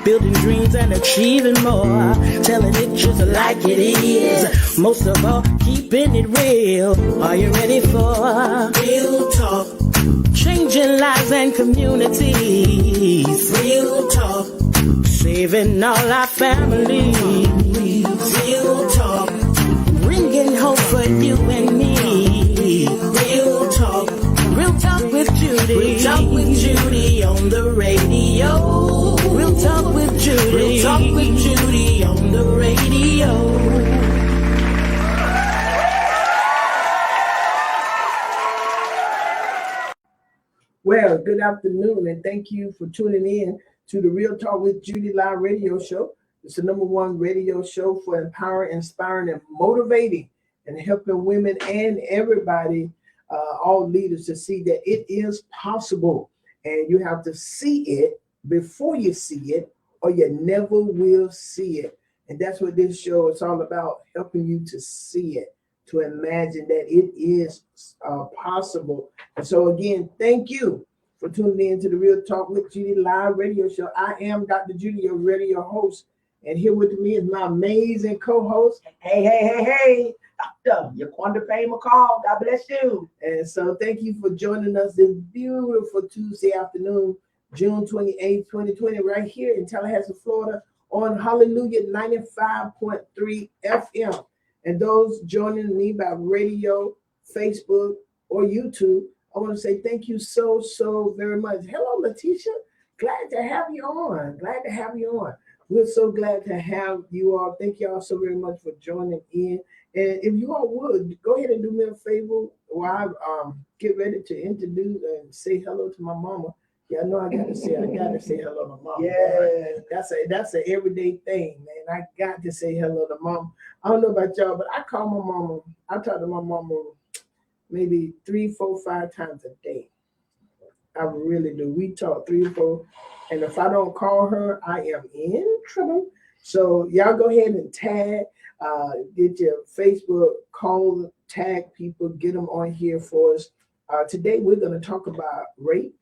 building dreams and achieving more, telling it just like it is. Most of all, keeping it real. Are you ready for real talk? Changing lives and communities. Real talk. Saving all our families. Real talk. Bringing hope for you and me. Real talk. Real talk with Judy. Real talk with Judy on the radio. Real talk with Judy. Real talk with Judy on the radio. Well, good afternoon, and thank you for tuning in to the Real Talk with Judy live radio show. It's the #1 radio show for empowering, inspiring, and motivating, and helping women and everybody, all leaders, to see that it is possible. And you have to see it before you see it, or you never will see it. And that's what this show is all about, helping you to see it, to imagine that it is possible. And so again, thank you for tuning in to the Real Talk with Judy live radio show. I am Dr. Judy, your radio host, and here with me is my amazing co-host. Hey, Dr. Yaquanda Payne McCall. God bless you. And so thank you for joining us this beautiful Tuesday afternoon, June 28th, 2020, right here in Tallahassee, Florida, on Hallelujah 95.3 FM. And those joining me by radio, Facebook, or YouTube, I want to say thank you so very much. Hello, Letitia. Glad to have you on. We're so glad to have you all. Thank you all so very much for joining in. And if you all would, go ahead and do me a favor while I get ready to introduce and say hello to my mama. Yeah, I know I gotta say hello to mama. Yeah, that's an everyday thing, man. I got to say hello to mom. I don't know about y'all, but I call my mama. I talk to my mama maybe 3, 4, 5 times a day. I really do. We talk 3 or 4, and if I don't call her, I am in trouble. So y'all go ahead and tag, get your Facebook, call, tag people, get them on here for us. Today we're going to talk about rape,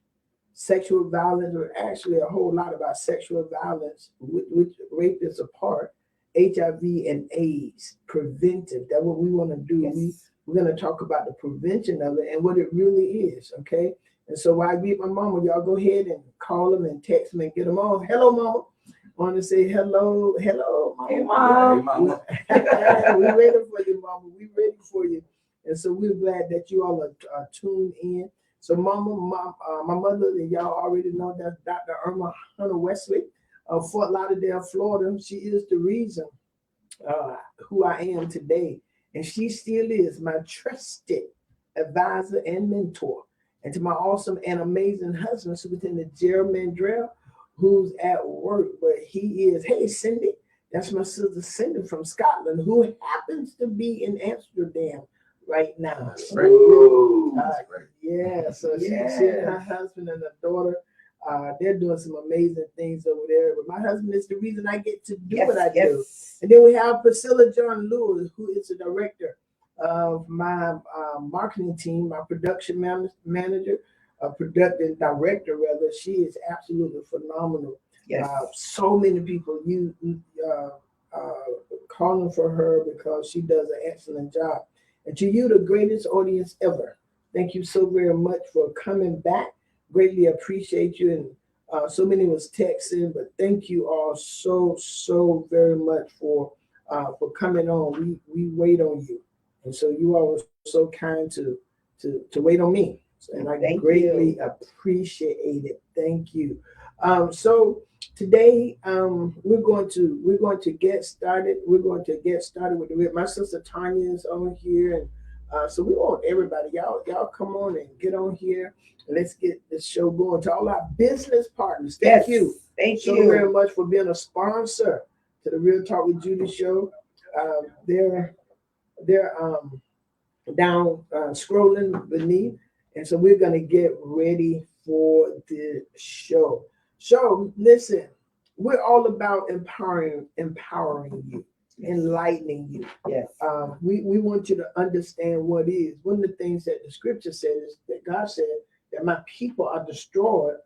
sexual violence, or actually a whole lot about sexual violence, which rape is a part, HIV and AIDS, preventive. That's what we want to do. Yes. We're going to talk about the prevention of it and what it really is, okay? And so while I greet my mama, y'all go ahead and call them and text them and get them on. Hello, mama. I want to say hello, mama. Hey, mom. We're ready for you, mama. We're ready for you. And so we're glad that you all are tuned in. So mama, my mother, and y'all already know, that's Dr. Irma Hunter Wesley of Fort Lauderdale, Florida. She is the reason who I am today. And she still is my trusted advisor and mentor. And to my awesome and amazing husband, Superintendent Gerald Mandrell, who's at work, but he is, hey, Cindy, that's my sister Cindy from Scotland, who happens to be in Amsterdam right now. Yeah, so she and her husband and her daughter, they're doing some amazing things over there. But my husband is the reason I get to do what I do. And then we have Priscilla John Lewis, who is the director of my marketing team, my production manager, production director, rather. She is absolutely phenomenal. Yes. So many people calling for her because she does an excellent job. And to you, the greatest audience ever, thank you so very much for coming back. Greatly appreciate you. And so many was texting, but thank you all so very much for coming on. We wait on you. And so you all were so kind to wait on me. And I greatly appreciate it. Thank you. So today we're going to get started. We're going to get started with my sister Tanya is on here, and so we want everybody, y'all come on and get on here, and let's get this show going. To all our business partners, thank you so very much for being a sponsor to the Real Talk with Judy show. They're down scrolling beneath. And so we're going to get ready for the show. So listen, we're all about empowering you, enlightening you. Yes. We want you to understand what is. One of the things that the scripture says, that God said, that my people are destroyed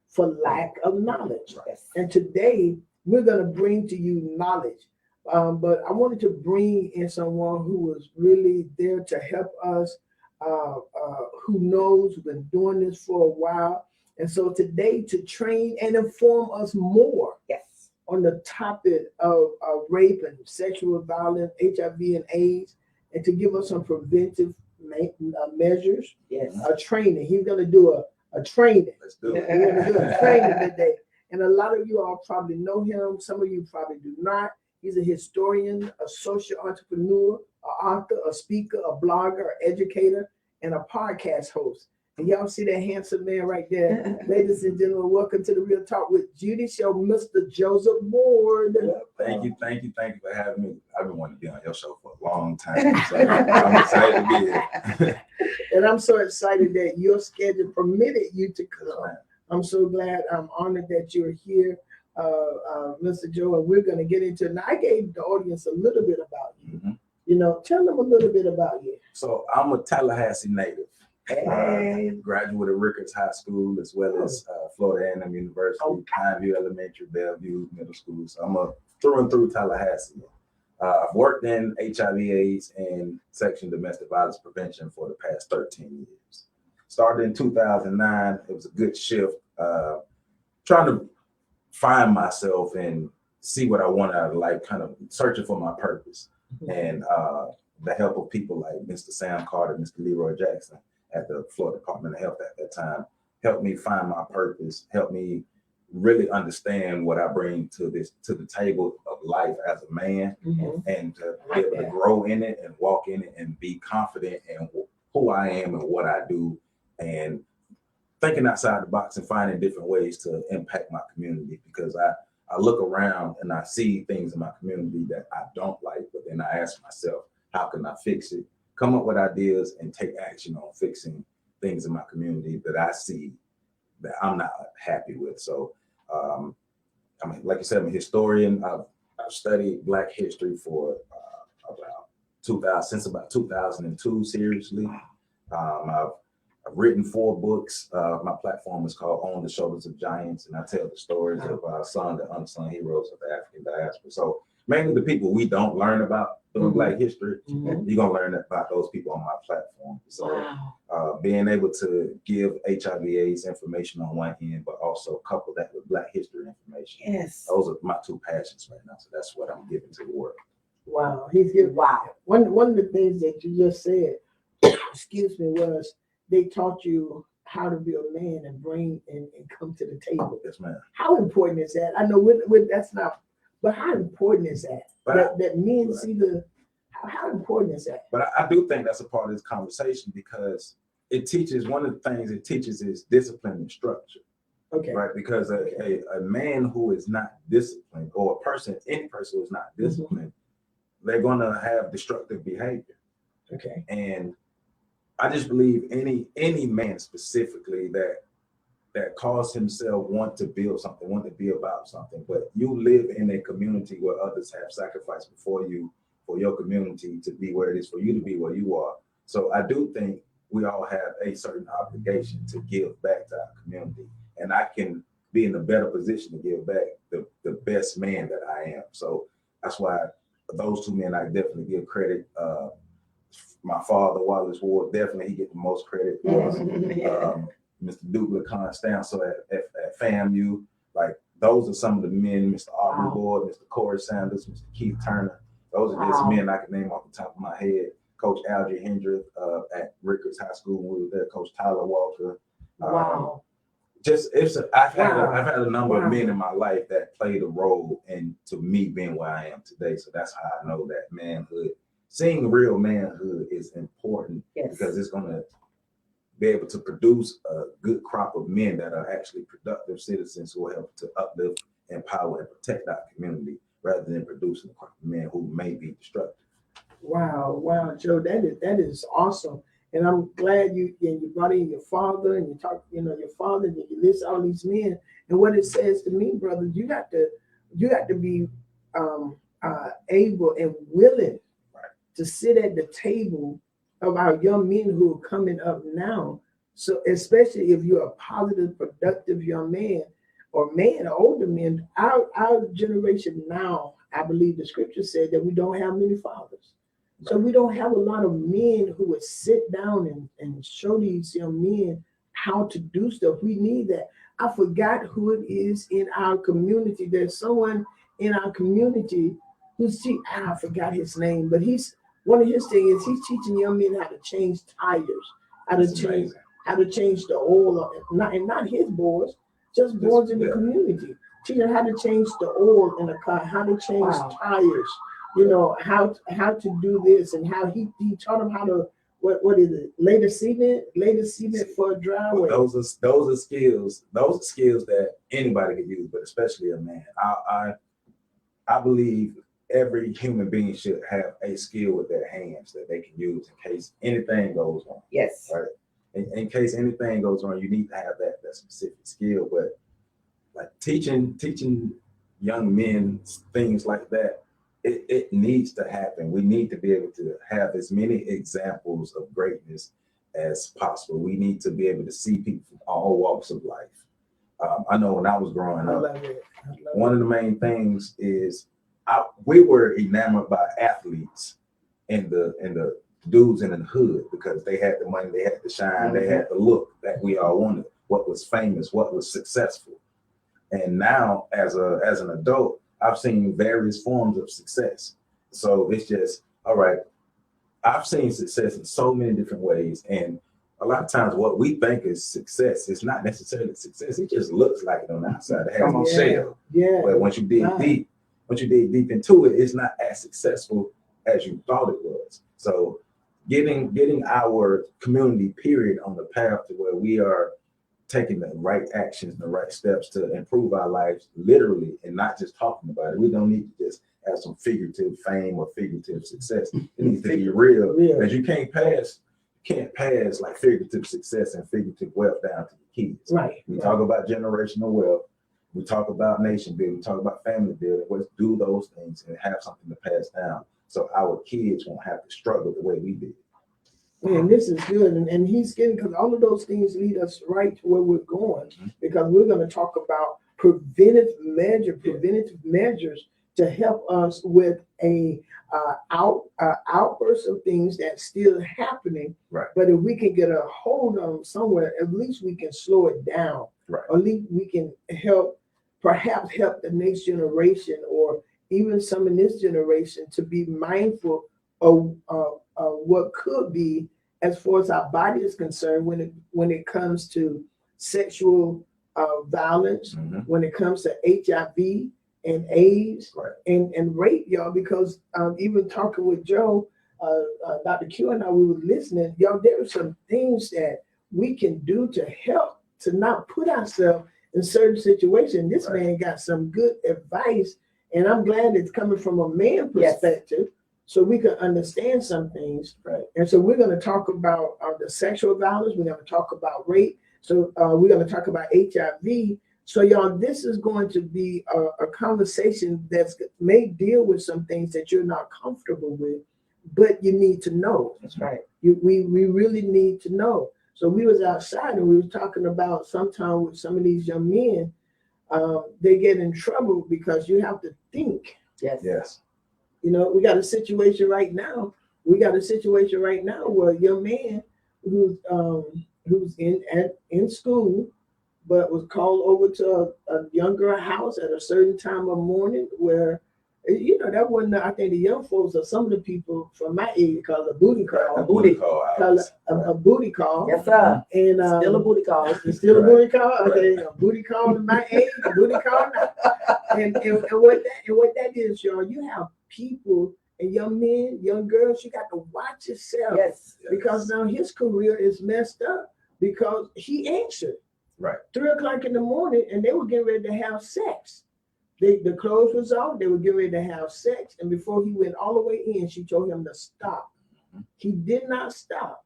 for lack of knowledge. Yes. And today we're going to bring to you knowledge. But I wanted to bring in someone who was really there to help us, who knows, who's been doing this for a while. And so today, to train and inform us more Yes. on the topic of rape and sexual violence, HIV and AIDS, and to give us some preventive measures, Yes. a training. He's going to do a training. Let's do it. We're going to do a training today. And a lot of you all probably know him. Some of you probably do not. He's a historian, a social entrepreneur, an author, a speaker, a blogger, an educator, and a podcast host. And y'all see that handsome man right there. Ladies and gentlemen, welcome to the Real Talk with Judy Show, Mr. Joseph Ward. Thank you for having me. I've been wanting to be on your show for a long time, so I'm excited to be here. And I'm so excited that your schedule permitted you to come. I'm so glad. I'm honored that you're here, Mr. Joe, and we're going to get into it. Now, I gave the audience a little bit about you. Mm-hmm. You know, tell them a little bit about you. So I'm a Tallahassee native. Hey. Graduate of Ricketts High School, as well as Florida A&M University, Pineview Elementary, Bellevue Middle School. So I'm a through and through Tallahassee. I've worked in HIV/AIDS and sexual domestic violence prevention for the past 13 years. Started in 2009. It was a good shift. Trying to find myself and see what I want out of life, kind of searching for my purpose. And the help of people like Mr. Sam Carter, Mr. Leroy Jackson at the Florida Department of Health at that time helped me find my purpose, helped me really understand what I bring to the table of life as a man, and to be able to grow in it and walk in it and be confident in who I am and what I do, and thinking outside the box and finding different ways to impact my community, because I look around and I see things in my community that I don't like, but then I ask myself, how can I fix it? Come up with ideas and take action on fixing things in my community that I see that I'm not happy with. So, I mean, like I said, I'm a historian. I've studied Black history for since about 2002, seriously. I've written 4 books. My platform is called On the Shoulders of Giants, and I tell the stories of sung and unsung heroes of the African diaspora. So mainly the people we don't learn about during Black history, you're gonna learn about those people on my platform. So being able to give HIV/AIDS information on one end, but also couple that with Black history information. Yes. Those are my 2 passions right now. So that's what I'm giving to the world. Wow, he's good. Wow. One of the things that you just said, excuse me, was they taught you how to be a man and bring and come to the table. Yes, ma'am. How important is that? I know that's not, but how important is that? That men see how important is that? But I do think that's a part of this conversation, because it teaches, one of the things it teaches is discipline and structure. Okay. Right? Because a man who is not disciplined, or any person who is not disciplined, they're gonna have destructive behavior. Okay. And I just believe any man specifically that calls himself want to build something, want to be about something, but you live in a community where others have sacrificed before you for your community to be where it is, for you to be where you are. So I do think we all have a certain obligation to give back to our community, and I can be in a better position to give back the best man that I am. So that's why those 2 men I definitely give credit. My father, Wallace Ward, definitely he get the most credit. Mr. Duke Constanzo at FAMU, like those are some of the men. Mr. Aubrey Boyd, Mr. Corey Sanders, Mr. Keith Turner. Those are just men I can name off the top of my head. Coach Algie Hendrick at Ricketts High School when we were there. Coach Tyler Walker. I've had a number of men in my life that played a role into me being where I am today. So that's how I know that manhood, seeing real manhood, is important, because it's going to be able to produce a good crop of men that are actually productive citizens who will help to uplift, empower, and protect our community, rather than producing a crop of men who may be destructive. Wow, Joe, that is awesome. And I'm glad you brought in your father, and you talk, your father, and you list all these men. And what it says to me, brother, you got to be able and willing to sit at the table of our young men who are coming up now. So especially if you're a positive, productive young man, or men, or older men, our generation now, I believe the scripture said that we don't have many fathers. So we don't have a lot of men who would sit down and show these young men how to do stuff. We need that. I forgot who it is in our community. There's someone in our community who's I forgot his name, but one of his things is he's teaching young men how to change tires, how to change the oil, not his boys, just boys in the community. Teaching how to change the oil in a car, how to change tires, how to do this, and how he taught them how to what is it? Lay the cement for a driveway. Well, those are skills. Those are skills that anybody can use, but especially a man. I believe every human being should have a skill with their hands that they can use in case anything goes wrong. Yes. Right. In case anything goes wrong, you need to have that specific skill. But like teaching young men things like that, it needs to happen. We need to be able to have as many examples of greatness as possible. We need to be able to see people from all walks of life. I know when I was growing up, one of the main things is we were enamored by athletes and the dudes in the hood because they had the money, they had the shine, they had the look that we all wanted, what was famous, what was successful. And now as an adult, I've seen various forms of success. So it's just, all right, I've seen success in so many different ways. And a lot of times what we think is success is not necessarily success. It just looks like it on the outside. It has a shell. Yeah. But once you dig deep into it, it's not as successful as you thought it was. So getting our community period on the path to where we are taking the right actions and the right steps to improve our lives literally and not just talking about it. We don't need to just have some figurative fame or figurative success. It needs to be real. Because you can't pass like figurative success and figurative wealth down to the kids. Right. We talk about generational wealth. We talk about nation building. We talk about family building. Let's do those things and have something to pass down so our kids won't have to struggle the way we did. Man, this is good. And he's getting, because all of those things lead us right to where we're going, because we're going to talk about preventative measures to help us with a outburst of things that's still happening. Right. But if we can get a hold on them somewhere, at least we can slow it down. Right. Or at least we can perhaps help the next generation or even some in this generation to be mindful of what could be as far as our body is concerned when it comes to sexual violence, when it comes to HIV and AIDS, and rape, y'all, because even talking with Joe, Dr. Q and I, we were listening, y'all, there are some things that we can do to help to not put ourselves in certain situations. This man got some good advice, and I'm glad it's coming from a man perspective. So we can understand some things. Right. And so we're going to talk about the sexual violence. We're going to talk about rape. So we're going to talk about HIV. So y'all, this is going to be a conversation that may deal with some things that you're not comfortable with, but you need to know. That's right. We really need to know. So we was outside and we was talking about sometimes with some of these young men, they get in trouble because you have to think. Yes. You know, we got a situation right now. Where a young man who's in school, but was called over to a younger house at a certain time of morning where, you know, that wasn't, I think the young folks or some of the people from my age call it a booty call. A booty call. Yes, sir. And still a booty call. It's still a booty call. Okay, a booty call in my age, a booty call now. And what that is, y'all, you have people and young men, young girls, you got to watch yourself. Yes. Because now his career is messed up because he answered. Right. 3:00 in the morning, and they were getting ready to have sex. The clothes was off. They were getting ready to have sex, and before he went all the way in, she told him to stop. He did not stop,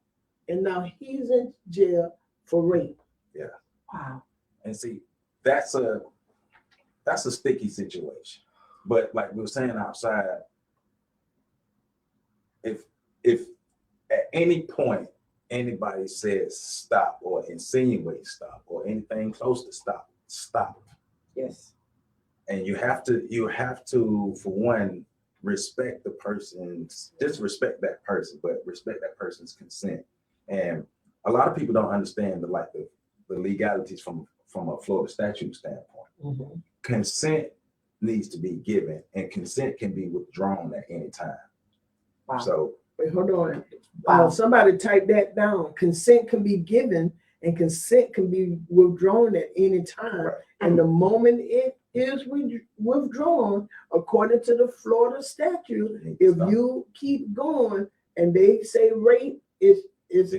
and now he's in jail for rape. Yeah. Wow. And see, that's a sticky situation. But like we were saying outside, if at any point anybody says stop or insinuates stop or anything close to stop, Yes. And you have to, for one, respect the person's, disrespect that person, but respect that person's consent. And a lot of people don't understand the legalities from a Florida statute standpoint. Mm-hmm. Consent needs to be given, and consent can be withdrawn at any time. Wow. So Wait, hold on. Wow. Somebody type that down. Consent can be given and consent can be withdrawn at any time. Right. And the moment it is withdrawn, according to the Florida statute, if you keep going and they say rape is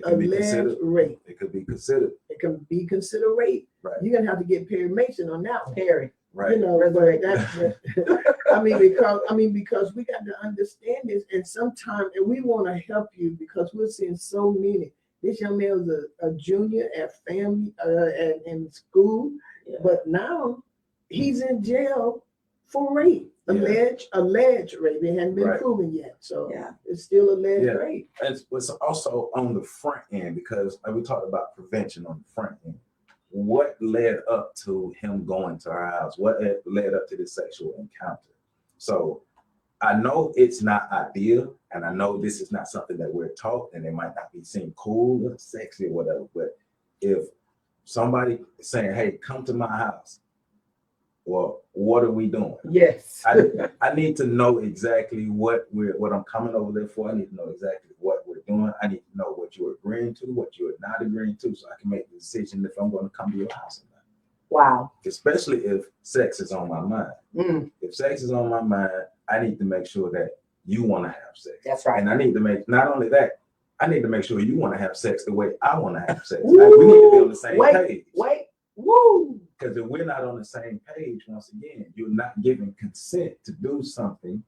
alleged rape. It could be considered. It can be considered rape. Right. You're gonna have to get Perry Mason on that one. Perry. Right. You know, but that's because we got to understand this, and sometimes, and we want to help you because we're seeing so many. This young man was a junior at family in school, Yeah. but now he's in jail for rape, Yeah. alleged rape. It hasn't been Right. proven yet, so Yeah. it's still alleged Yeah. rape. And it's also on the front end, because like we talked about prevention on the front end. What led up to him going to our house? What led up to this sexual encounter? So I know it's not ideal, and I know this is not something that we're taught, and it might not be seen cool or sexy or whatever. But if somebody is saying, "Hey, come to my house," well, what are we doing? Yes. I need to know exactly what I'm coming over there for. I need to know exactly what we're doing. I need to know what you're agreeing to, what you're not agreeing to, so I can make the decision if I'm going to come to your house or not. Wow. Especially if sex is on my mind. Mm. If sex is on my mind, I need to make sure that you want to have sex. That's right. And I need to make, not only that, I need to make sure you want to have sex the way I want to have sex. Like, we need to be on the same page. Woo. Because if we're not on the same page, once again, you're not giving consent to do something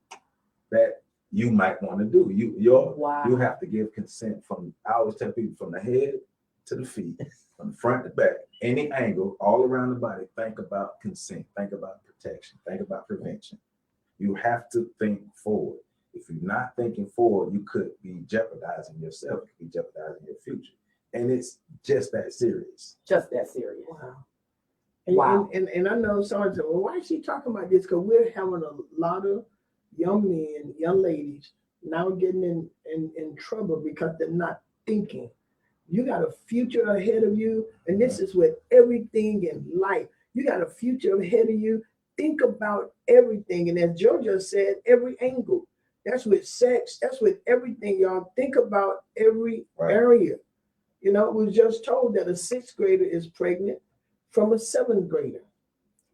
that you might want to do. You have to give consent from, I always tell people, from the head to the feet, from the front to back, any angle, all around the body. Think about consent, think about protection, think about prevention. You have to think forward. If you're not thinking forward, you could be jeopardizing yourself, you could be jeopardizing your future. And it's just that serious. Just that serious. Wow. And I know someone said, well, why is she talking about this? Because we're having a lot of young men, young ladies now getting in trouble because they're not thinking. You got a future ahead of you, and this is with everything in life. You got a future ahead of you. Think about everything. And as Joe just said, every angle. That's with sex. That's with everything, y'all. Think about every area. You know, we was just told that a 6th grader is pregnant from a 7th grader.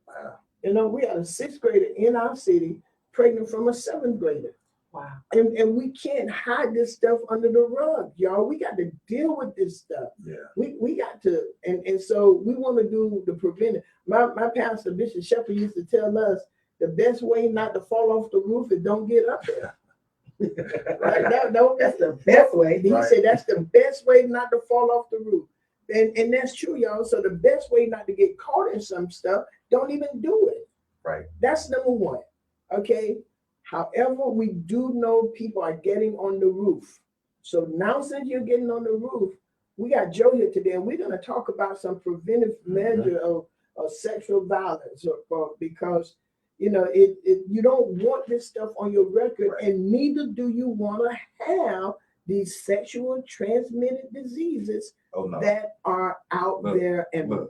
Wow. You know, we had a 6th grader in our city pregnant from a 7th grader. Wow. And we can't hide this stuff under the rug, y'all. We got to deal with this stuff. Yeah. We got to, and so we want to do the preventive. My pastor, Bishop Shepherd, used to tell us the best way not to fall off the roof is don't get up there. Right? That's the best way. He said that's the best way not to fall off the roof. And that's true, y'all. So the best way not to get caught in some stuff, don't even do it. Right. That's number one. Okay. However, we do know people are getting on the roof. So now since you're getting on the roof, we got Joe here today, and we're going to talk about some preventive measure of sexual violence, because you know you don't want this stuff on your record, and neither do you want to have these sexual transmitted diseases that are out there. And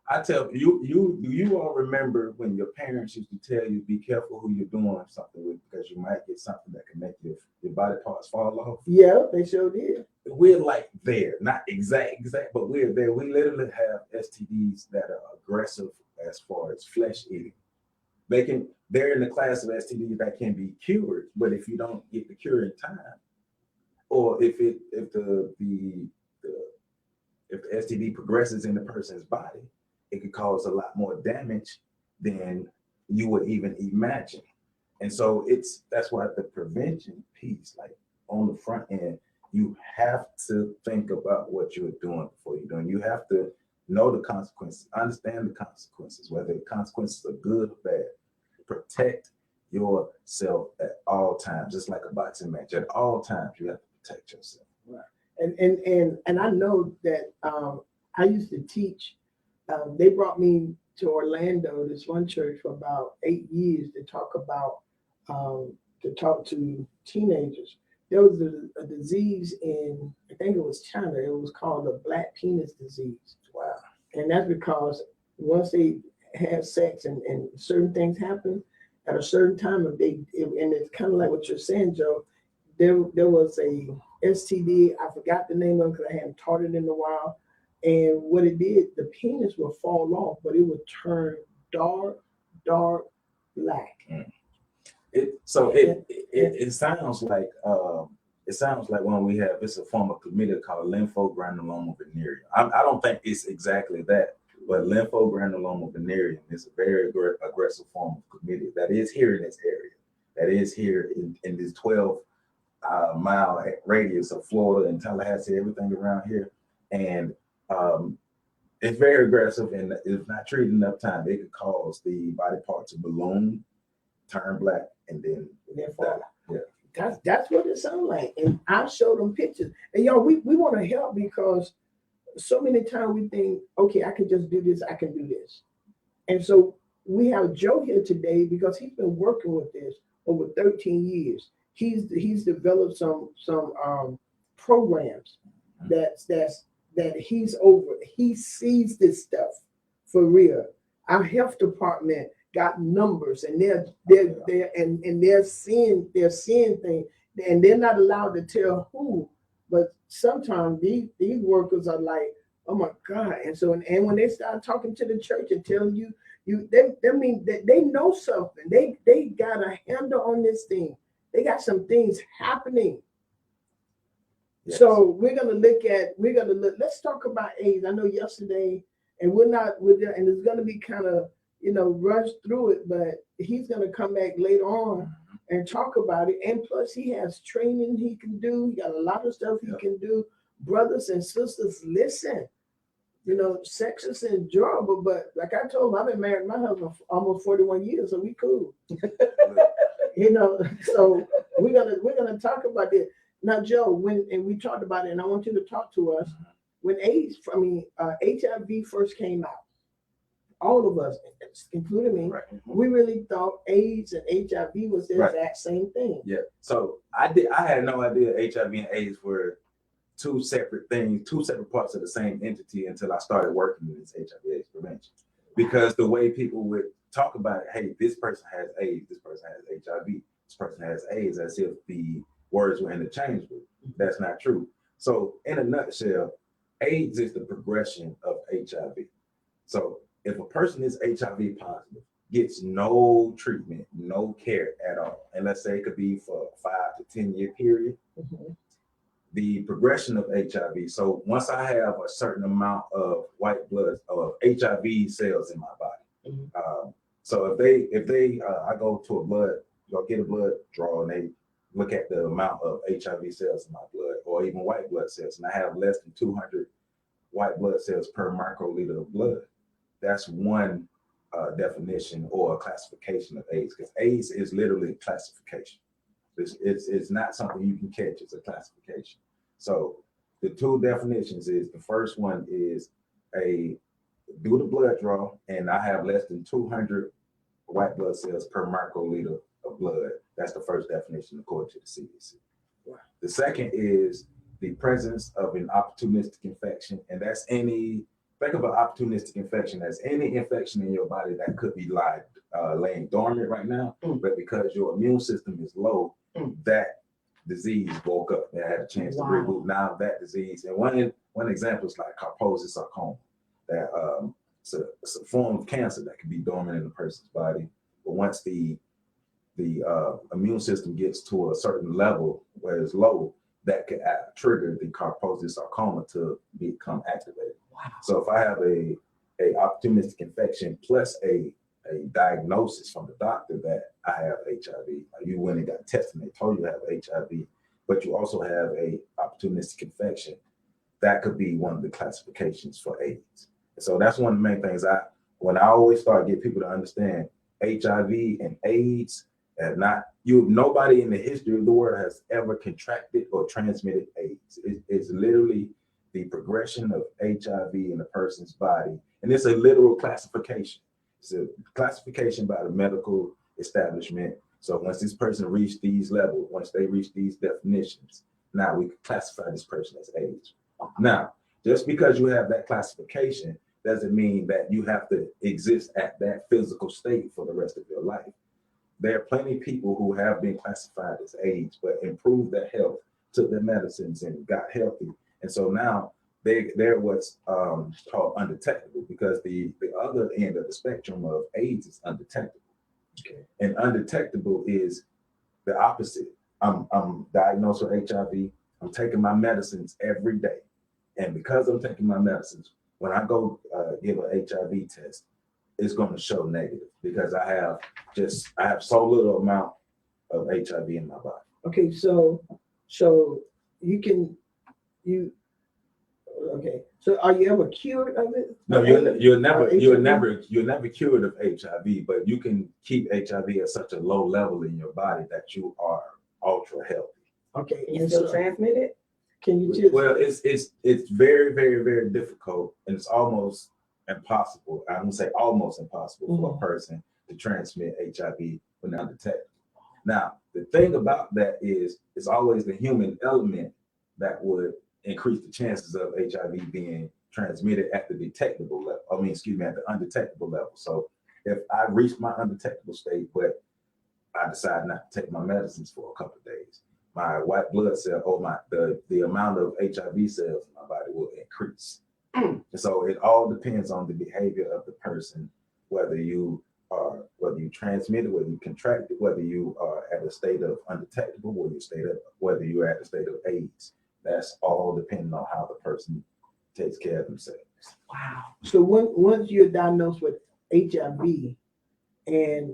I tell you all remember when your parents used to tell you, be careful who you're doing something with, because you might get something that can make your body parts fall off? Yeah, they sure did. We're like there, not exact, but we're there. We literally have STDs that are aggressive as far as flesh eating. They're in the class of STDs that can be cured, but if you don't get the cure in time, or if the STD progresses in the person's body, it could cause a lot more damage than you would even imagine. And so that's why the prevention piece, like on the front end, you have to think about what you're doing before you're doing. You have to know the consequences, understand the consequences, whether the consequences are good or bad. Protect yourself at all times, just like a boxing match. At all times, you have to protect yourself. Right. And I know that I used to teach. They brought me to Orlando, this one church, for about 8 years to talk to teenagers. There was a disease in, I think it was China. It was called the black penis disease. Wow. And that's because once they have sex and certain things happen at a certain time, and it's kind of like what you're saying, Joe. There was a STD. I forgot the name of it because I hadn't taught it in a while. And what it did, the penis would fall off, but it would turn dark black. It sounds like when we have, it's a form of chlamydia called lymphogranuloma venereum. I don't think it's exactly that, but lymphogranuloma venereum is a very aggressive form of chlamydia that is here in this area, that is here in this 12-mile radius of Florida and Tallahassee, everything around here, and it's very aggressive, and if not treated enough time, it could cause the body part to balloon, turn black, and then fall. Yeah. That's what it sounds like. And I showed them pictures. And y'all, we want to help because so many times we think, okay, I can just do this, I can do this. And so we have Joe here today because he's been working with this over 13 years. He's developed some programs that he's over. He sees this stuff for real. Our health department got numbers, and they're seeing things, and they're not allowed to tell who. But sometimes these workers are like, oh my God! And so and when they start talking to the church and telling you they mean that they know something. They got a handle on this thing. They got some things happening. Yes. So let's talk about AIDS. I know yesterday, and and it's gonna be kind of rush through it, but he's gonna come back later on and talk about it. And plus he has training he can do. He got a lot of stuff he can do. Brothers and sisters, listen. Sex is enjoyable, but like I told him, I've been married to my husband for almost 41 years, so we cool. So we're gonna talk about this. Now, Joe, and we talked about it, and I want you to talk to us. When HIV first came out, all of us, including me, we really thought AIDS and HIV was the exact same thing. Yeah. So I had no idea HIV and AIDS were two separate things, two separate parts of the same entity until I started working in this HIV/AIDS prevention. Because the way people would talk about it, hey, this person has AIDS, this person has HIV, this person has AIDS, as if the words were interchangeable. That's not true. So in a nutshell, AIDS is the progression of HIV. So if a person is HIV positive, gets no treatment, no care at all, and let's say it could be for a 5 to 10 year period, the progression of HIV. So once I have a certain amount of white blood or HIV cells in my body, so if they I go to get a blood draw, and they look at the amount of HIV cells in my blood, or even white blood cells, and I have less than 200 white blood cells per microliter of blood, that's one definition or classification of AIDS, because AIDS is literally classification. It's not something you can catch, it's a classification. So the two definitions is, the first one is do the blood draw, and I have less than 200 white blood cells per microliter of blood. That's the first definition according to the CDC. Wow. The second is the presence of an opportunistic infection, and that's think of an opportunistic infection as any infection in your body that could be laying dormant right now, but because your immune system is low, that disease woke up and had a chance to reboot. Now that disease, and one example is like Kaposi sarcoma, that it's a form of cancer that can be dormant in a person's body, but once the immune system gets to a certain level where it's low, that could trigger the Kaposi sarcoma to become activated. Wow. So if I have a opportunistic infection plus a diagnosis from the doctor that I have HIV, like you went and got tested and they told you you have HIV, but you also have a opportunistic infection, that could be one of the classifications for AIDS. And so that's one of the main things when I always start get people to understand HIV and AIDS, and nobody in the history of the world has ever contracted or transmitted AIDS. It's literally the progression of HIV in a person's body, and it's a literal classification. It's a classification by the medical establishment. So once this person reached these levels, once they reach these definitions, now we can classify this person as AIDS. Now, just because you have that classification doesn't mean that you have to exist at that physical state for the rest of your life. There are plenty of people who have been classified as AIDS, but improved their health, took their medicines, and got healthy. And so now they're what's called undetectable, because the other end of the spectrum of AIDS is undetectable. Okay. And undetectable is the opposite. I'm diagnosed with HIV. I'm taking my medicines every day. And because I'm taking my medicines, when I go give an HIV test, it's going to show negative because I have so little amount of HIV in my body. Okay, so so are you ever cured of it? No, you're never cured of HIV, but you can keep HIV at such a low level in your body that you are ultra healthy. Okay, You and still so transmit it? can you just Well, it's very, very, very difficult, and it's almost impossible. I won't say almost impossible for a person to transmit HIV when undetected. Now, the thing about that is it's always the human element that would increase the chances of HIV being transmitted at the detectable level. At the undetectable level. So if I reach my undetectable state, but I decide not to take my medicines for a couple of days, my white blood cell or the amount of HIV cells in my body will increase. And so it all depends on the behavior of the person, whether you transmit it, whether you contract it, whether you are at a state of undetectable, whether you're at a state of AIDS. That's all depending on how the person takes care of themselves. Wow. so once you're diagnosed with HIV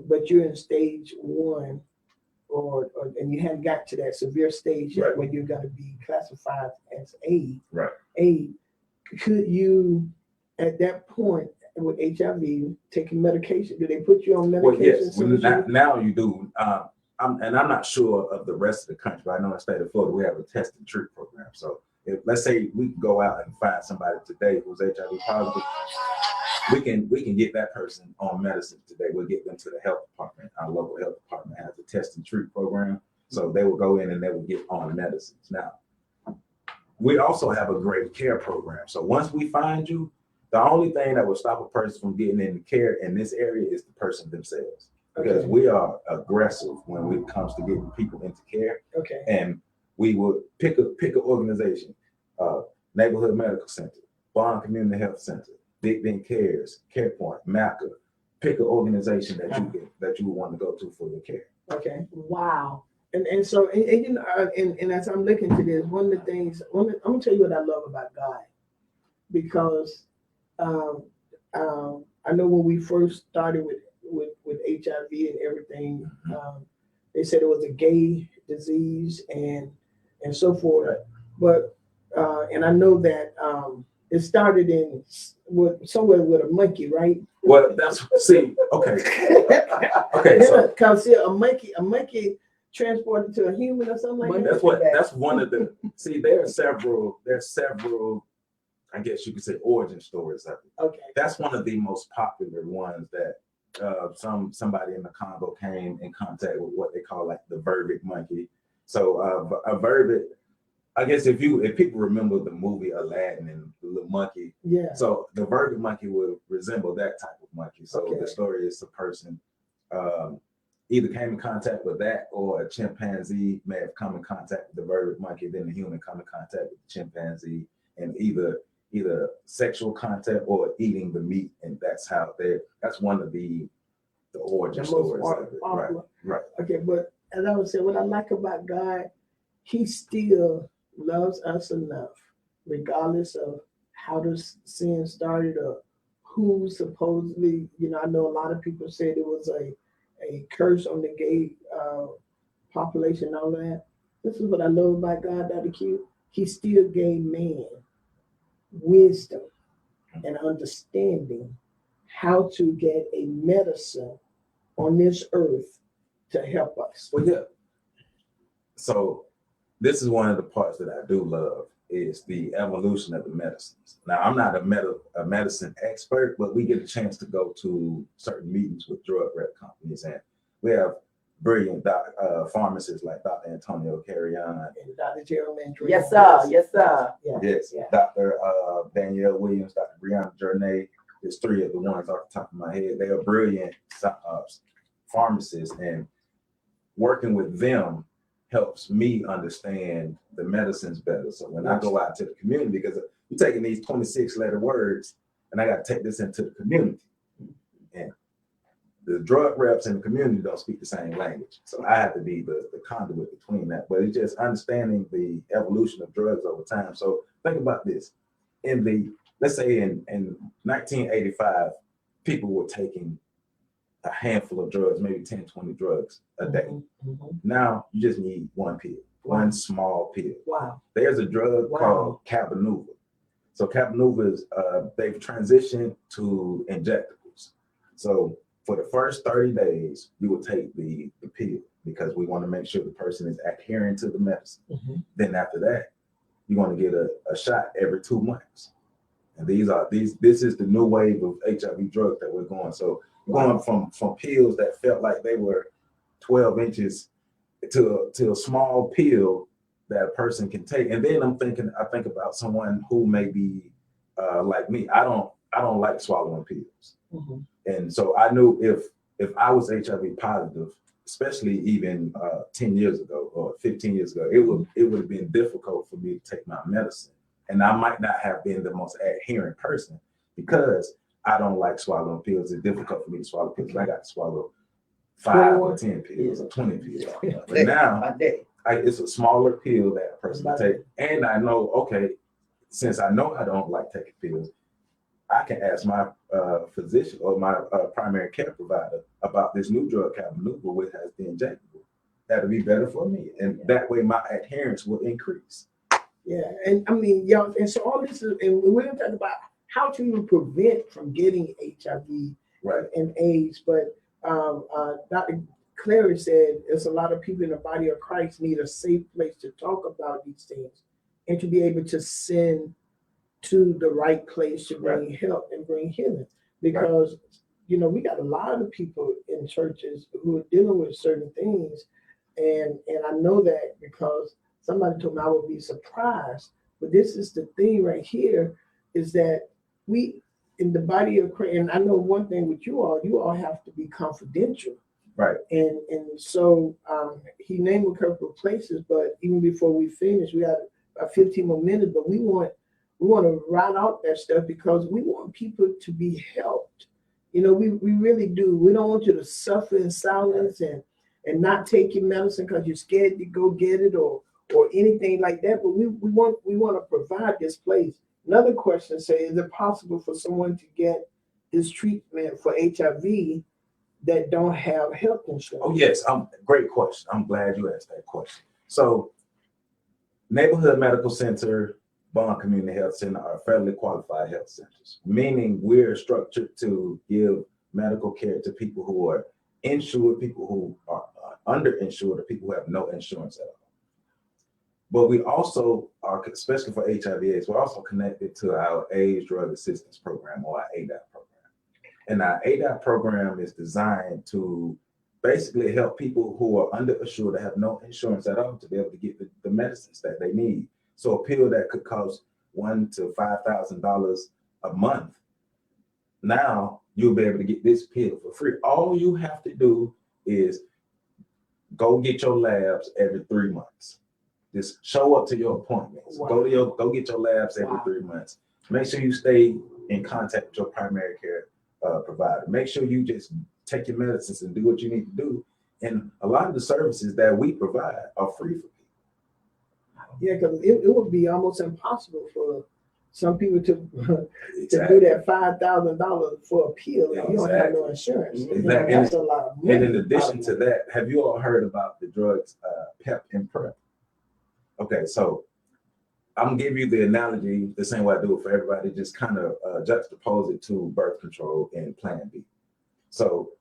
but you're in stage 1 and you haven't got to that severe stage yet, Right. where you're going to be classified as AIDS. Right. AIDS, could you at that point with HIV taking medication? Do they put you on medication? Well, yes. Now you do. I'm not sure of the rest of the country, but I know in the state of Florida we have a test and treat program. So if let's say we can go out and find somebody today who's HIV positive, we can get that person on medicine today. We'll get them to the health department. Our local health department has a test and treat program. So they will go in and they will get on medicines. Now, we also have a great care program. So once we find you, the only thing that will stop a person from getting into care in this area is the person themselves. Because we are aggressive when it comes to getting people into care. Okay. And we would pick an organization, Neighborhood Medical Center, Bond Community Health Center, Big Ben Cares, CarePoint, MACA. Pick an organization that you would want to go to for your care. Okay. Wow. And so and as I'm looking to this, one of the things I'm gonna tell you what I love about God, because I know when we first started with HIV and everything, they said it was a gay disease and so forth. Right. But and I know that it started somewhere with a monkey, right? Well, okay. Okay, so Because a monkey transported to a human or something like that. That's one of the. See, there are several. I guess you could say origin stories of it. Okay. That's one of the most popular ones that somebody in the Congo came in contact with what they call like the vervet monkey. So a vervet, I guess if people remember the movie Aladdin and the little monkey, Yeah. so the vervet monkey would resemble that type of monkey. So Okay. the story is a person either came in contact with that, or a chimpanzee may have come in contact with the vervet monkey, then the human come in contact with the chimpanzee, and either sexual contact or eating the meat, and that's one of the origin stories of it. Right. Okay, but as I was saying, what I like about God, He still loves us enough, regardless of how the sin started or who supposedly, I know a lot of people said it was a curse on the gay population and all that. This is what I love about God, Dr. Q. He still gave man wisdom and understanding how to get a medicine on this earth to help us. Well, yeah. So this is one of the parts that I do love is the evolution of the medicines. Now, I'm not a medicine expert, but we get a chance to go to certain meetings with drug rep companies, and we have brilliant pharmacists like Dr. Antonio Carrion And Dr. Gerald. Yes, sir. Yes, sir. Yeah. Yes, Yeah. Dr. Danielle Williams, Dr. Brianna Journey. There's three of the ones off the top of my head. They are brilliant pharmacists, and working with them helps me understand the medicines better. So when I go out to the community, because you're taking these 26-letter words, and I got to take this into the community, and the drug reps in the community don't speak the same language. So I have to be the conduit between that. But it's just understanding the evolution of drugs over time. So think about this. Let's say in 1985, people were taking a handful of drugs, maybe 10, 20 drugs a day. Now you just need one pill, one small pill. Wow. There's a drug called Cabenuva. So Cabenuva is, they've transitioned to injectables. So for the first 30 days, you will take the pill because we want to make sure the person is adhering to the medicine. Then after that, you're going to get a shot every 2 months. And this is the new wave of HIV drugs that we're going. So going from pills that felt like they were 12 inches to a small pill that a person can take. And then I think about someone who may be like me. I don't like swallowing pills. And so I knew if I was HIV positive, especially even 10 years ago or 15 years ago, it would have been difficult for me to take my medicine. And I might not have been the most adherent person because I don't like swallowing pills. It's difficult for me to swallow pills. I got to swallow 5 or 10 pills or 20 pills. But now it's a smaller pill that a person can take. And I know, okay, since I know I don't like taking pills, I can ask my physician or my primary care provider about this new drug, Cabenuva, which has the injectable. That'll be better for me. And that way my adherence will increase. Yeah, and I mean, y'all, and so all this is, and we're going to talk about how to even prevent from getting HIV and AIDS. But Dr. Clary said there's a lot of people in the body of Christ need a safe place to talk about these things and to be able to send to the right place to bring help and bring healing. Because, you know, we got a lot of people in churches who are dealing with certain things. And I know that because somebody told me I would be surprised. But this is the thing right here is that we, in the body of Christ, and I know one thing with you all have to be confidential. Right. And so he named a couple of places, but even before we finish, we got about 15 more minutes, but we want to write out that stuff because we want people to be helped. You know, we really do. We don't want you to suffer in silence and not take your medicine because you're scared to go get it or anything like that. But we want to provide this place. Another question says, is it possible for someone to get this treatment for HIV that don't have health insurance? Oh, yes. Great question. I'm glad you asked that question. So neighborhood medical center, Bond Community Health Center are federally qualified health centers, meaning we're structured to give medical care to people who are insured, people who are underinsured, or people who have no insurance at all. But we also are, especially for HIV/AIDS, we're also connected to our AIDS Drug Assistance Program, or our ADAP program. And our ADAP program is designed to basically help people who are underinsured, that have no insurance at all, to be able to get the medicines that they need. So a pill that could cost $1,000 to $5,000 a month, now you'll be able to get this pill for free. All you have to do is go get your labs every 3 months. Just show up to your appointments. Wow. Go get your labs every 3 months. Make sure you stay in contact with your primary care provider. Make sure you just take your medicines and do what you need to do. And a lot of the services that we provide are free for people. Yeah, because it would be almost impossible for some people to do that $5,000 for a pill if you don't have no insurance. Exactly. That's a lot of money. And in addition to that, have you all heard about the drugs PEP and PrEP? Okay, so I'm gonna give you the analogy the same way I do it for everybody, just kind of juxtapose it to birth control and Plan B. So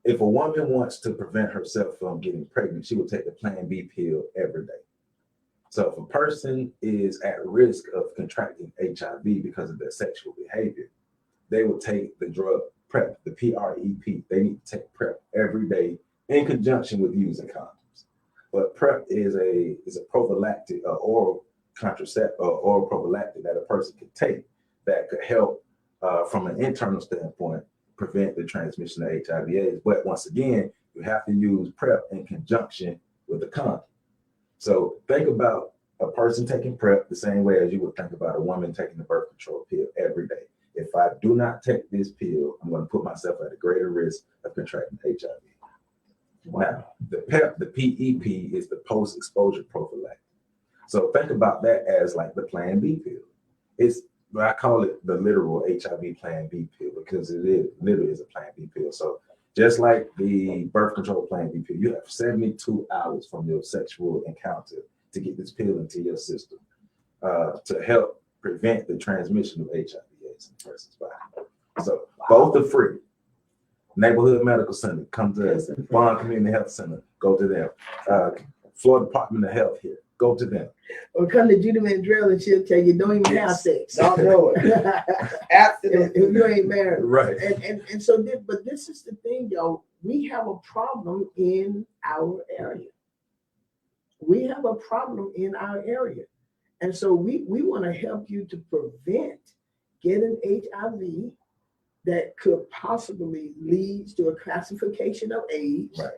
if a woman wants to prevent herself from getting pregnant, she will take the Plan B pill every day. So if a person is at risk of contracting HIV because of their sexual behavior, they will take the drug PrEP, the PrEP. They need to take PrEP every day in conjunction with using condoms. But PrEP is a prophylactic oral contraceptive or oral prophylactic that a person can take that could help from an internal standpoint prevent the transmission of HIV/AIDS. But once again, you have to use PrEP in conjunction with the condom. So think about a person taking PrEP the same way as you would think about a woman taking the birth control pill every day. If I do not take this pill, I'm going to put myself at a greater risk of contracting HIV. Wow. Now, the PEP is the post-exposure prophylactic. So think about that as like the Plan B pill. I call it the literal HIV Plan B pill because it literally is a Plan B pill. So just like the birth control Plan B pill, you have 72 hours from your sexual encounter to get this pill into your system to help prevent the transmission of HIV/AIDS in the person's body. So both are free. Neighborhood Medical Center, come to us. Bond Community Health Center, go to them. Florida Department of Health here, go to them. Or come to Judy Mandrell and she'll tell you don't even have sex. Don't do it. Absolutely. If you ain't married. Right. And so but this is the thing, y'all. We have a problem in our area. We have a problem in our area. And so we want to help you to prevent getting HIV that could possibly lead to a classification of AIDS. Right.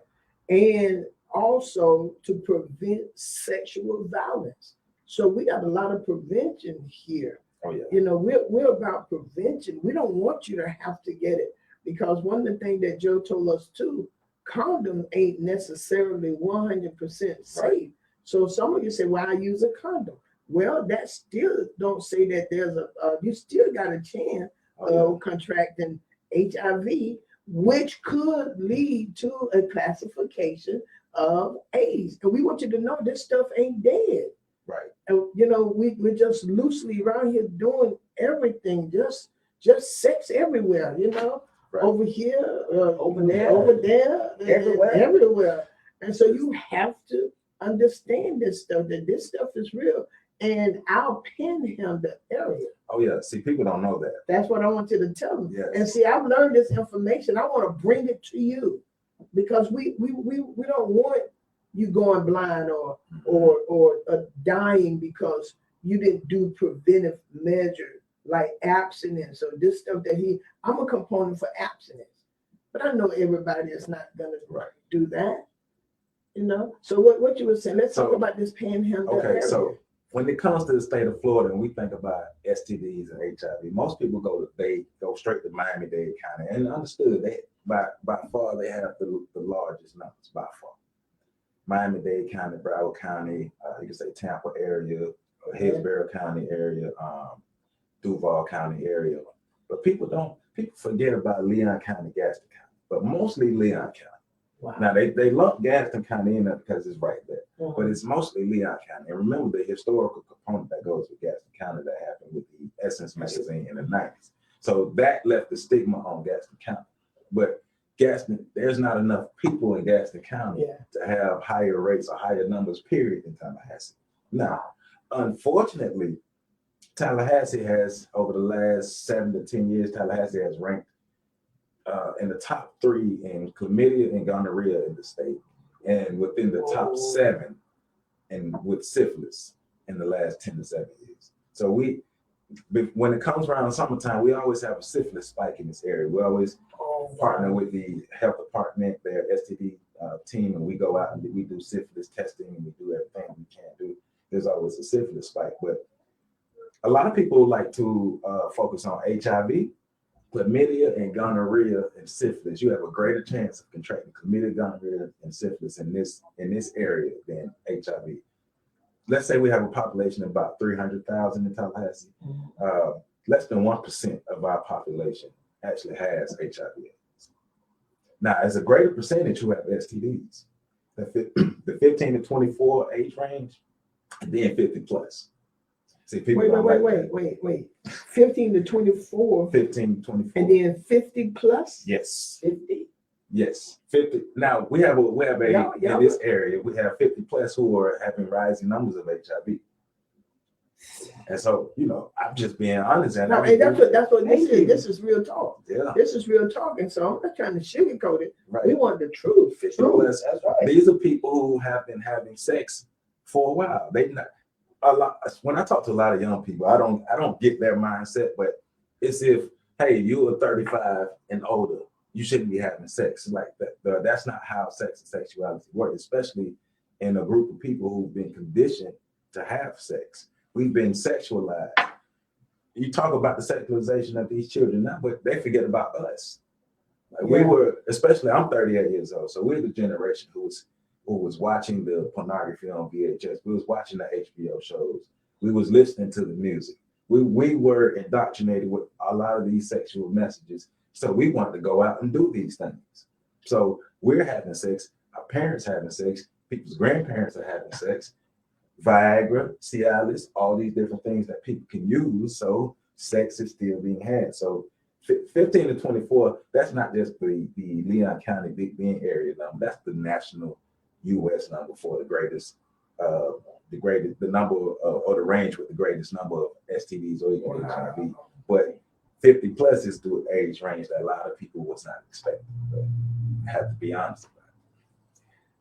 And also to prevent sexual violence. So we got a lot of prevention here. Oh, yeah. You know, we're about prevention. We don't want you to have to get it because one of the things that Joe told us too, condom ain't necessarily 100% safe. Right. So some of you say, well, I use a condom. Well, that still don't say that there's you still got a chance of contracting HIV, which could lead to a classification of AIDS. And we want you to know this stuff ain't dead. Right. And you know, we're just loosely around here doing everything, just sex everywhere, you know, right. Over here, over there, everywhere. And so you have to understand this stuff, that this stuff is real. And our panhandle area. Oh yeah, see, people don't know that. That's what I want you to tell them. Yes. And see, I've learned this information. I want to bring it to you because we don't want you going blind or dying because you didn't do preventive measures like abstinence or this stuff that I'm a component for abstinence, but I know everybody is not gonna do that. You know. So what you were saying? Let's talk about this panhandle area. So when it comes to the state of Florida and we think about STDs and HIV, most people go straight to Miami-Dade County, and understood that by far they have the largest numbers by far. Miami-Dade County, Broward County, you can say Tampa area, Hillsborough County area, Duval County area. But people forget about Leon County, Gaston County, but mostly Leon County. Wow. Now they lump Gaston County in there because it's right there, but it's mostly Leon County. And remember the historical component that goes with Gaston County that happened with the Essence magazine in the 90s. So that left the stigma on Gaston County. But Gaston, there's not enough people in Gaston County to have higher rates or higher numbers, period, in Tallahassee. Now, unfortunately, Tallahassee has, over the last 7 to 10 years, Tallahassee has ranked in the top 3 in chlamydia and gonorrhea in the state, and within the top 7 and with syphilis in the last 10 to 7 years. So when it comes around summertime, we always have a syphilis spike in this area. We always partner with the health department, their STD team, and we go out and we do syphilis testing and we do everything we can do. There's always a syphilis spike, but a lot of people like to focus on HIV, chlamydia, and gonorrhea and syphilis. You have a greater chance of contracting chlamydia, gonorrhea, and syphilis in this area than HIV. Let's say we have a population of about 300,000 in Tallahassee. Less than 1% of our population actually has HIV/AIDS. Now, as a greater percentage who have STDs, the 15 to 24 age range, and then 50 plus. See, people wait. 15 to 24. 15 to 24. And then 50 plus? Yes. 50? Yes, 50. Now we have a Yeah. in this area we have 50 plus who are having rising numbers of HIV. And so, I'm just being honest. And No, and that's what this is. This is real talk. Yeah. This is real talk. And so I'm not trying to sugarcoat it. Right. We want the truth. 50 Truth. plus. That's right. These are people who have been having sex for a while. They not a lot. When I talk to a lot of young people, I don't get their mindset, but it's if, hey, you are 35 and older, you shouldn't be having sex like that. That's not how sex and sexuality work, especially in a group of people who've been conditioned to have sex. We've been sexualized. You talk about the sexualization of these children now, but they forget about us. We were, especially I'm 38 years old, so we're the generation who was watching the pornography on VHS. We was watching the HBO shows. We was listening to the music. We were indoctrinated with a lot of these sexual messages. So we wanted to go out and do these things. So we're having sex. Our parents having sex. People's grandparents are having sex. Viagra, Cialis, all these different things that people can use. So sex is still being had. So 15 to 24, that's not just the Leon County Big Bend area number. That's the national U.S. number for the greatest, the number or the range with the greatest number of STDs or even HIV. But 50 plus is the age range that a lot of people was not expecting. But I have to be honest about it.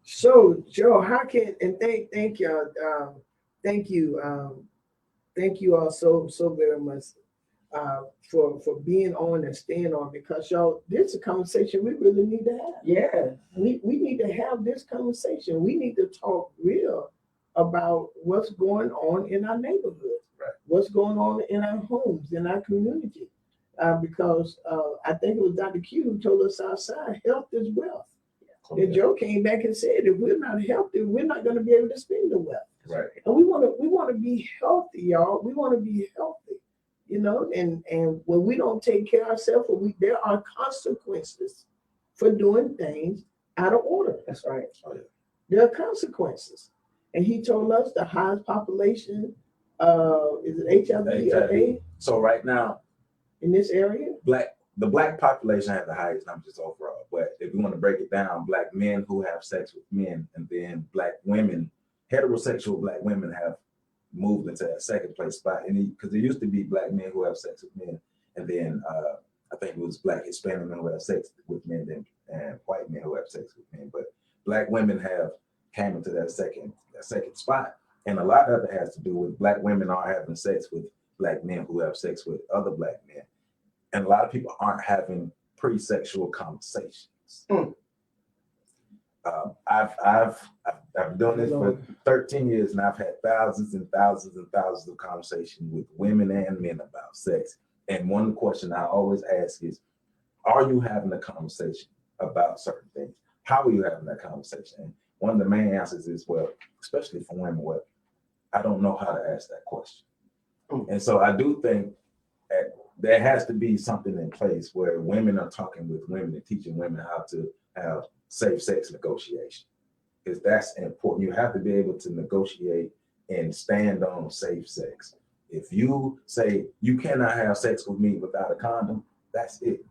So, Joe, how can and thank y'all, thank you all so very much for being on and staying on, because y'all, this is a conversation we really need to have. Yeah. We need to have this conversation. We need to talk real about what's going on in our neighborhood, right? What's going on in our homes, in our community, because I think it was Dr. Q who told us outside, health is wealth. And Joe came back and said, if we're not healthy, we're not going to be able to spend the wealth. Right. And we want to be healthy, y'all. We want to be healthy, and when we don't take care of ourselves, there are consequences for doing things out of order. That's right. Oh, yeah. There are consequences. And he told us the highest population, is it HIV? So right now, In this area? the black population has the highest numbers overall. But if we want to break it down, black men who have sex with men, and then black women, heterosexual black women have moved into that second place spot. And because there used to be black men who have sex with men, and then I think it was black Hispanic men who have sex with men, and white men who have sex with men. But black women have came into that second spot. And a lot of it has to do with black women are having sex with black men who have sex with other black men. And a lot of people aren't having pre-sexual conversations. I've been doing this for 13 years, and I've had thousands and thousands and thousands of conversations with women and men about sex. And one question I always ask is, are you having a conversation about certain things? How are you having that conversation? And one of the main answers is, well, especially for women, well, I don't know how to ask that question. And so I do think that there has to be something in place where women are talking with women and teaching women how to have safe sex negotiation, because that's important. You have to be able to negotiate and stand on safe sex. If you say you cannot have sex with me without a condom, that's it.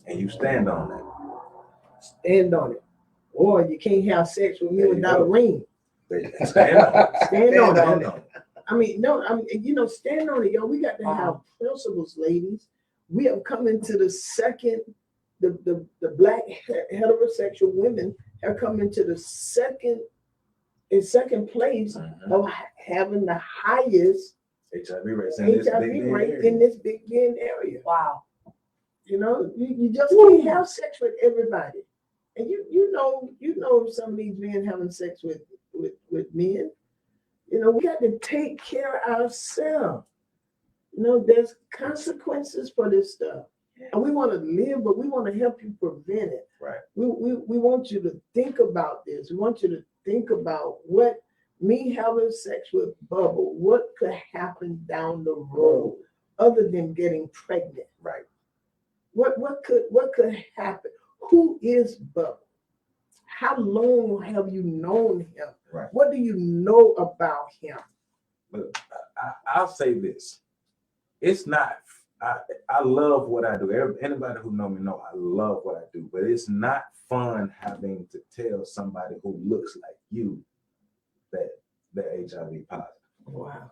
And you stand on that. Stand on it. Or you can't have sex with me without a ring. Stand on it. Stand on it. Stand on it, y'all. We got to have principles, ladies. We have come into the second, the black heterosexual women have come into the second place of having the highest HIV rates in this Big Bend area. Wow. You just can't have sex with everybody. And you know some of these men having sex with men. We got to take care of ourselves. There's consequences for this stuff. And we want to live, but we want to help you prevent it. Right. We want you to think about this. We want you to think about what me having sex with Bubble, what could happen down the road other than getting pregnant. Right. What could happen? Who is Bubble? How long have you known him? Right. What do you know about him? But I'll say this. It's not I love what I do. Anybody who know me know I love what I do, but it's not fun having to tell somebody who looks like you that they're HIV positive. Wow.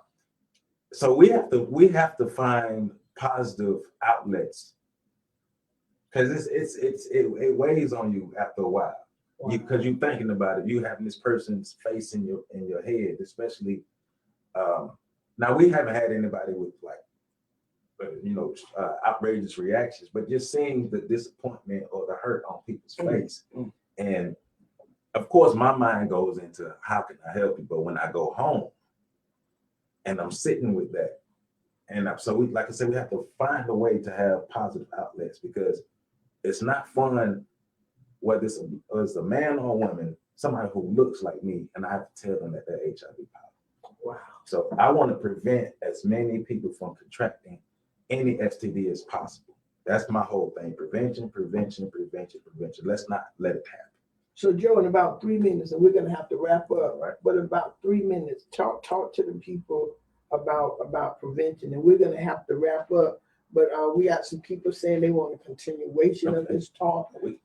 So we have to find positive outlets because it weighs on you after a while. Because you're thinking about it, you having this person's face in your head, especially. Now we haven't had anybody with like, outrageous reactions, but just seeing the disappointment or the hurt on people's face, and of course my mind goes into how can I help you. But when I go home and I'm sitting with that, and so we, like I said, we have to find a way to have positive outlets because it's not fun whether it's a man or a woman, somebody who looks like me, and I have to tell them that they're HIV positive. Wow. So I want to prevent as many people from contracting any STD as possible. That's my whole thing. Prevention. Let's not let it happen. So Joe, in about 3 minutes, and we're gonna have to wrap up, Right. but in about 3 minutes, talk to the people about prevention, and we're gonna have to wrap up. But we got some people saying they want a continuation of this talk, and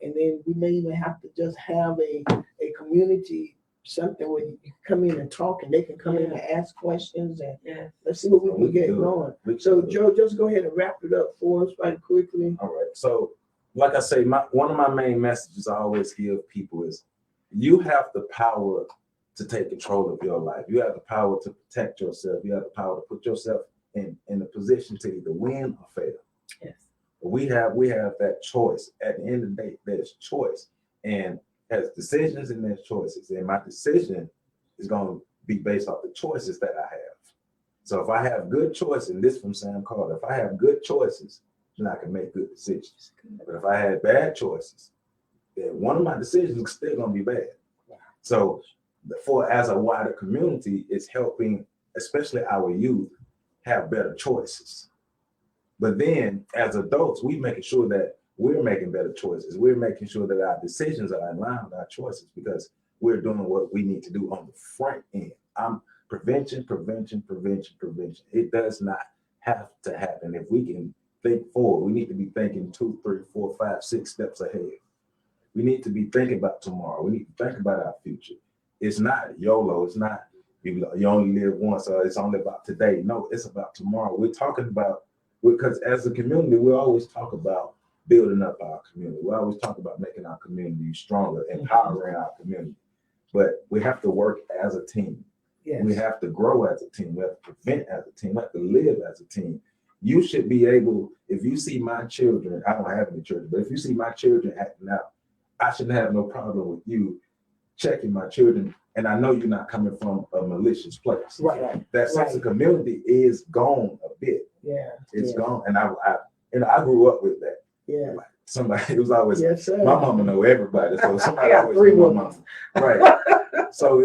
then we may even have to just have a community something where you can come in and talk, and they can come in and ask questions, and let's see what we can get going. So Joe, just go ahead and wrap it up for us right quickly. All right. So, like I say, one of my main messages I always give people is you have the power to take control of your life. You have the power to protect yourself. You have the power to put yourself in a position to either win or fail. Yes. We have that choice. At the end of the day, there's choice, and there's decisions and there's choices. And my decision is going to be based off the choices that I have. So if I have good choices, and this from Sam Carter, if I have good choices, then I can make good decisions. But if I had bad choices, then one of my decisions is still going to be bad. So as a wider community, it's helping, especially our youth, have better choices. But then as adults, we're making sure that we're making better choices. We're making sure that our decisions are in line with our choices because we're doing what we need to do on the front end. Prevention. It does not have to happen. If we can think forward, we need to be thinking 2, 3, 4, 5, 6 steps ahead. We need to be thinking about tomorrow. We need to think about our future. It's not YOLO. It's not you only live once, or it's only about today. No, it's about tomorrow. We're talking about, because as a community, we always talk about building up our community. We always talk about making our community stronger, empowering our community. But we have to work as a team. Yes. We have to grow as a team. We have to prevent as a team. We have to live as a team. You should be able, if you see my children, I don't have any children, but if you see my children acting out, I shouldn't have no problem with you checking my children. And I know you're not coming from a malicious place. Right. That sense of community is gone a bit. Yeah. It's gone. And I grew up with that. Yeah. Like somebody, it was always, yes, sir. My mama know everybody. So somebody I got always 3 knew women. my mama. Right. So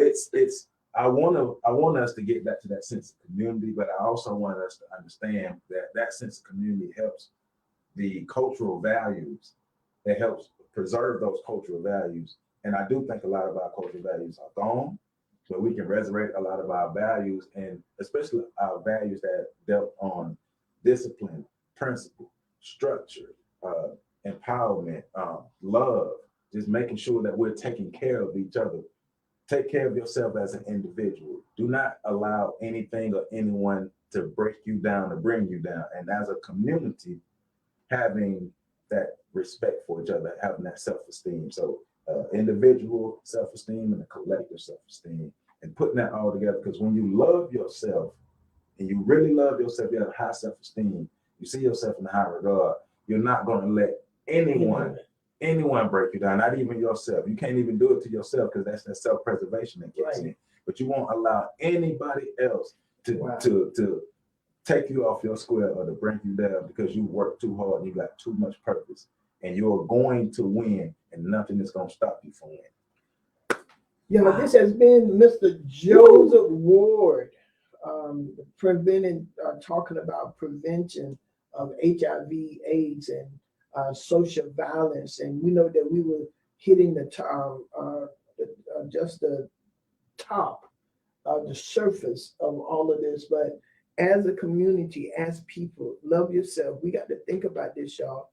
I want us to get back to that sense of community, but I also want us to understand that sense of community helps the cultural values. It helps preserve those cultural values. And I do think a lot of our cultural values are gone, but we can resurrect a lot of our values, and especially our values that dealt on discipline, principle, structure, empowerment, love, just making sure that we're taking care of each other. Take care of yourself as an individual. Do not allow anything or anyone to break you down or bring you down. And as a community, having that respect for each other, having that self-esteem. So individual self-esteem and a collective self-esteem, and putting that all together. Because when you love yourself and you really love yourself, you have high self-esteem, you see yourself in high regard, you're not going to let anyone break you down, not even yourself. You can't even do it to yourself because that's that self-preservation that kicks in. But you won't allow anybody else to take you off your square or to bring you down because you work too hard and you got too much purpose. And you're going to win, and nothing is going to stop you from winning. This has been Mr. Joseph Ward, talking about prevention of HIV/AIDS and social violence. And we know that we were hitting the top, the surface of all of this, but as a community, as people, love yourself. We got to think about this, y'all.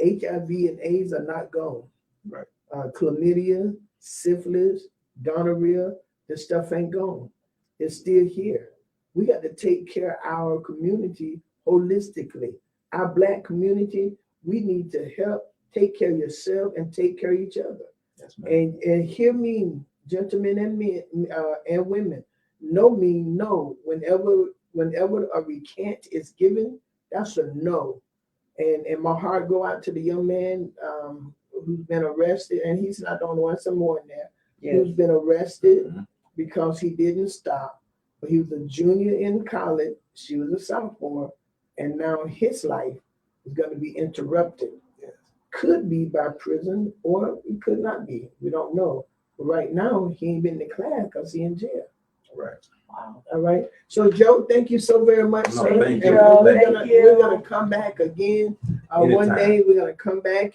HIV and AIDS are not gone. Right. Chlamydia, syphilis, gonorrhea, this stuff ain't gone. It's still here. We got to take care of our community holistically. Our Black community, we need to help take care of yourself and take care of each other. Yes, ma'am. And hear me, gentlemen and men and women. No mean no. Whenever a recant is given, that's a no. And my heart go out to the young man who's been arrested, and he's not the only one, some more in there, who's been arrested because he didn't stop. But he was a junior in college, she was a sophomore, and now his life is going to be interrupted. Yes. Could be by prison, or it could not be. We don't know. But right now, he ain't been to class because he's in jail. Right. Wow. All right. So, Joe, thank you so very much. No, sir. thank And you. we're gonna come back again. One Anytime. day we're gonna come back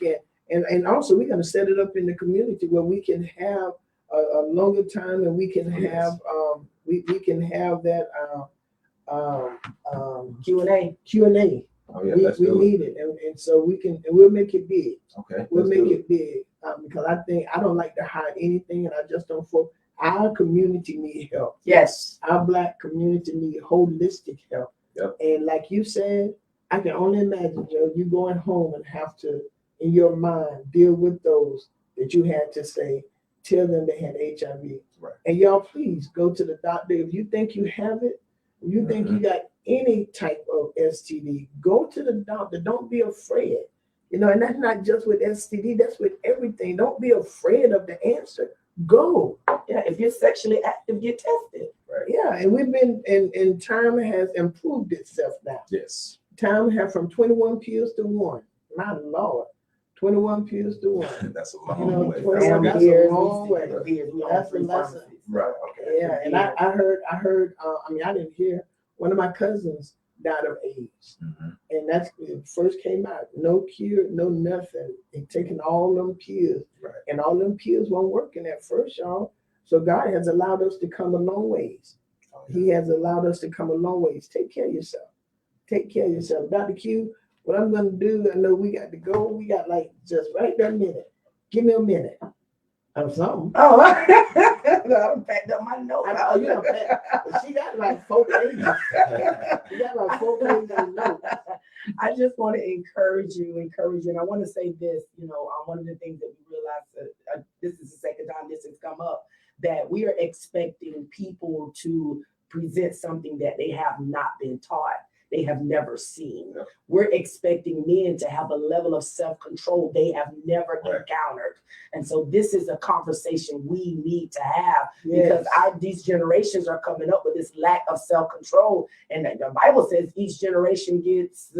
and also we're gonna set it up in the community where we can have a longer time, and we can have we can have that Q&A. Q&A. Oh yeah, We need it, and so we can, and we'll make it big. Okay. We'll let's make do it big because I don't like to hide anything, and I just don't. Our community need help. Yes. Our Black community need holistic help. Yep. And like you said, I can only imagine, Joe, you going home and have to, in your mind, deal with those that you had to say, tell them they had HIV. Right. And y'all, please go to the doctor. If you think you have it, if you think you got any type of STD, go to the doctor. Don't be afraid. You know, and that's not just with STD, that's with everything. Don't be afraid of the answer. Go. Yeah, if you're sexually active, get tested. Right. Yeah, and we've been, and time has improved itself now. Yes. Time have from 21 pills to 1. My Lord, 21 pills to 1. That's a You long know, way. 21, That's that's a- a long way. That's a lesson. Right. Okay. Yeah, and I heard. I mean, I didn't hear. One of my cousins died of AIDS, and that's when it first came out. No cure, no nothing. They taking all them pills, Right. and all them pills weren't working at first, y'all. So God has allowed us to come a long ways. Oh, yeah. He has allowed us to come a long ways. Take care of yourself. Take care of yourself. Dr. Q, what I'm going to do, I know we got to go. We got like just right there a minute. Give me a minute of something. Oh, I packed up my notes. She got like 4 pages. She got like 4 pages of notes. I just want to encourage you. And I want to say this, one of the things that we realized, this is the second time this has come up, that we are expecting people to present something that they have not been taught, they have never seen. Yeah. We're expecting men to have a level of self-control they have never encountered. And so this is a conversation we need to have because these generations are coming up with this lack of self-control. And the Bible says each generation gets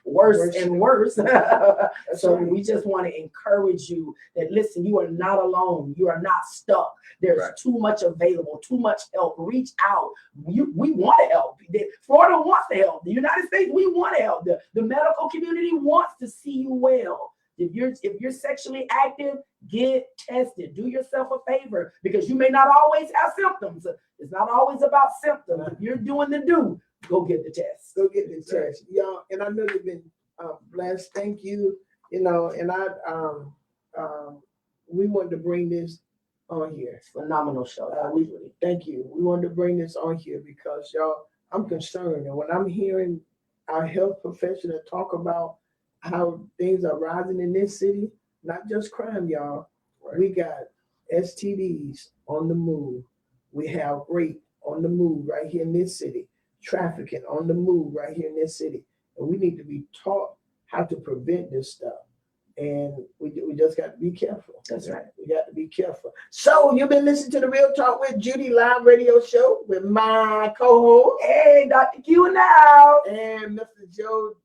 worse and worse. So we just want to encourage you that, listen, you are not alone. You are not stuck. There's too much available, too much help. Reach out. We want to help. Florida wants to help. The United States, we want to help. The medical community wants to see you well. If you're sexually active, get tested. Do yourself a favor because you may not always have symptoms. It's not always about symptoms. If you're doing the do, go get the test. Go get the test, y'all. And I know you've been blessed. Thank you. And we wanted to bring this on here. Phenomenal show. Thank you. We wanted to bring this on here because y'all, I'm concerned, and when I'm hearing our health professional talk about how things are rising in this city, not just crime, y'all. Right. We got STDs on the move. We have rape on the move right here in this city. Trafficking on the move right here in this city. And we need to be taught how to prevent this stuff. And we just got to be careful. That's right. We got to be careful. So you've been listening to the Real Talk with Judy live radio show with my co-host. Hey, Dr. Q now. And Mr. Joe.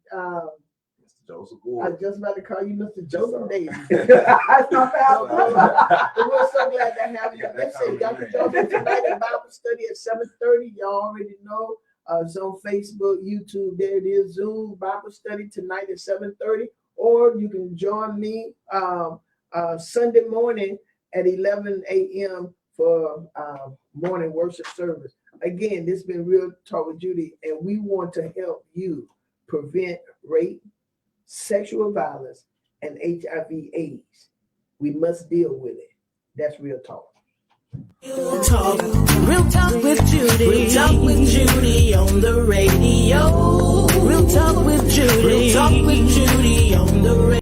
Joseph I was just about to call you Mr. Joseph Davis. That's not bad. We're so glad to have you. Listen, Dr. Joseph tonight at Bible study at 7:30. Y'all already know. It's on Facebook, YouTube. There it is. Zoom Bible study tonight at 7:30. Or you can join me Sunday morning at 11 a.m. for morning worship service. Again, this has been Real Talk with Judy, and we want to help you prevent rape, sexual violence, and HIV/AIDS. We must deal with it. That's Real Talk. Real talk with Judy. Real talk with Judy on the radio. Real talk with Judy. Real talk with Judy on the radio.